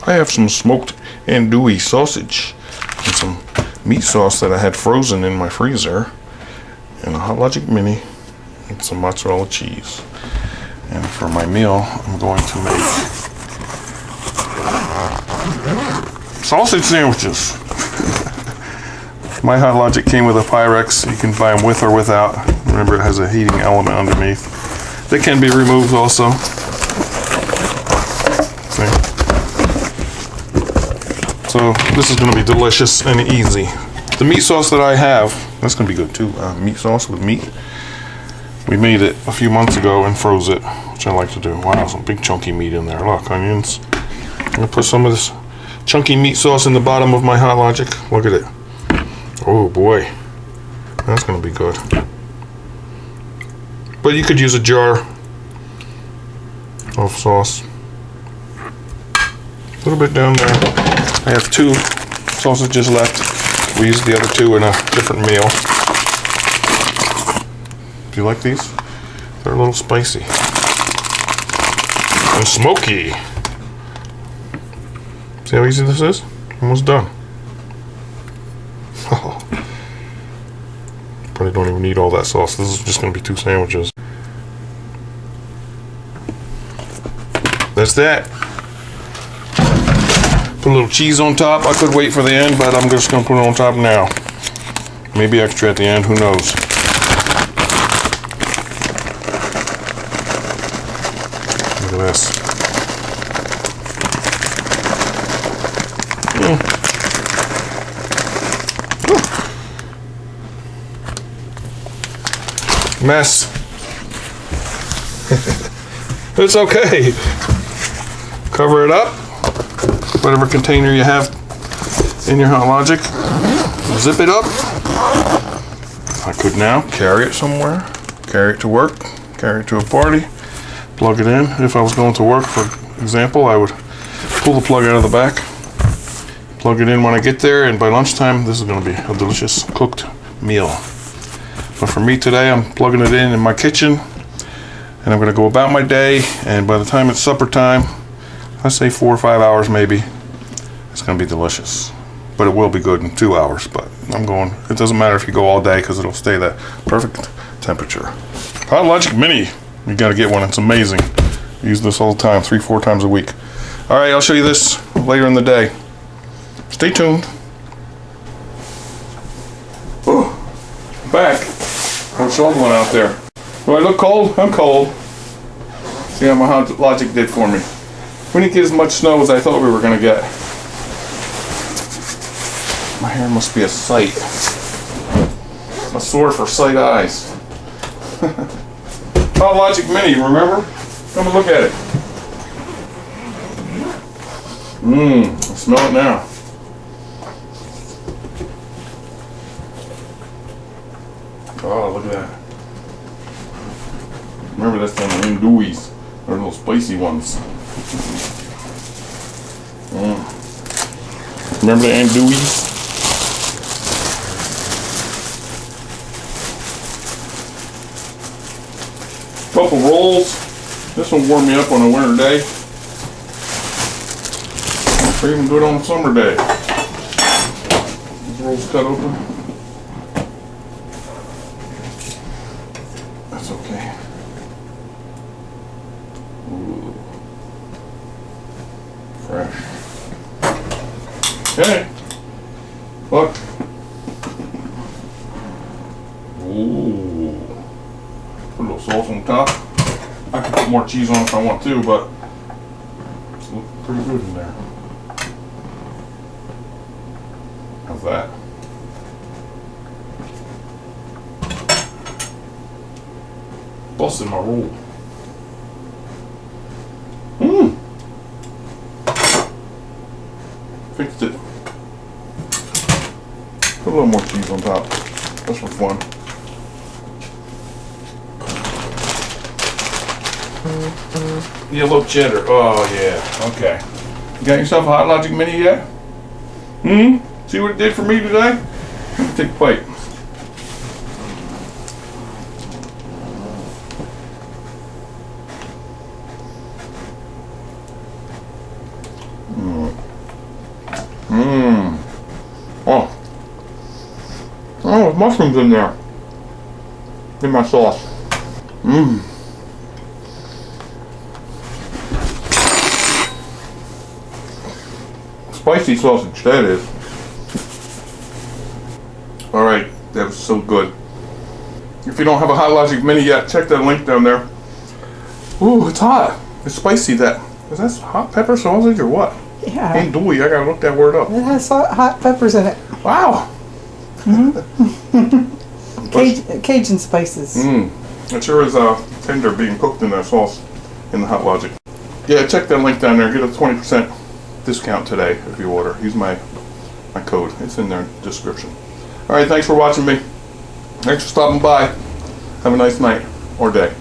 I have some smoked andouille sausage and some meat sauce that I had frozen in my freezer, and a Hot Logic Mini, and some mozzarella cheese. And for my meal, I'm going to make sausage sandwiches. My Hot Logic came with a Pyrex. You can buy them with or without. Remember, it has a heating element underneath. They can be removed also. See? So this is going to be delicious and easy. The meat sauce that I have, that's going to be good too. Meat sauce with meat. We made it a few months ago and froze it, which I like to do. Wow, some big chunky meat in there. Look, onions. I'm going to put some of this chunky meat sauce in the bottom of my Hot Logic. Look at it. Oh boy, that's going to be good. But you could use a jar of sauce. A little bit down there. I have 2 sausages left. We used the other 2 in a different meal. Do you like these? They're a little spicy and smoky. See how easy this is? Almost done. Probably don't even need all that sauce. This is just going to be 2 sandwiches. That's that. Put a little cheese on top. I could wait for the end, but I'm just going to put it on top now. Maybe extra at the end, who knows. Look at this. Mess. It's okay. Cover it up. Whatever container you have in your Hot Logic. Zip it up. I could now carry it somewhere. Carry it to work. Carry it to a party. Plug it in. If I was going to work, for example, I would pull the plug out of the back. Plug it in when I get there, and by lunchtime, this is going to be a delicious cooked meal. But for me today, I'm plugging it in my kitchen, and I'm going to go about my day, and by the time it's supper time, let's say 4 or 5 hours maybe, it's going to be delicious. But it will be good in 2 hours, but I'm going, it doesn't matter if you go all day because it'll stay that perfect temperature. Hot Logic Mini, you got to get one, it's amazing. I use this all the time, 3-4 times a week. All right, I'll show you this later in the day. Stay tuned. Oh, back. I'm shoveling out there. Do I look cold? I'm cold. See how my Hot Logic did for me. We didn't get as much snow as I thought we were going to get. My hair must be a sight. A sore for sight eyes. Hot Logic Mini, remember? Come and look at it. I smell it now. Oh, look at that. Remember, that's the Andouilles. They're little spicy ones. Remember the Andouilles? Couple rolls. This will warm me up on a winter day. Or even good on a summer day. These rolls cut open. That's okay. Ooh. Fresh. Okay. Look. Ooh. Put a little sauce on top. I can put more cheese on if I want to, but it's looking pretty good in there. How's that? Busting my roll. Fixed it. Put a little more cheese on top. That's for fun. Yellow cheddar. Oh yeah. Okay. You got yourself a Hot Logic Mini yet? See what it did for me today? Take a bite. Mmm. Oh. Oh, there's mushrooms in there. In my sauce. Mmm. Spicy sausage, that is. Alright, that was so good. If you don't have a Hot Logic Mini yet, check that link down there. Ooh, it's hot. It's spicy. Is that hot pepper sausage or what? Yeah. Andouille, I gotta look that word up. It has hot peppers in it. Wow. Cajun spices. It sure is tender being cooked in that sauce in the Hot Logic. Yeah, check that link down there. Get a 20% discount today if you order. Use my code. It's in their description. Alright, thanks for watching me. Thanks for stopping by. Have a nice night or day.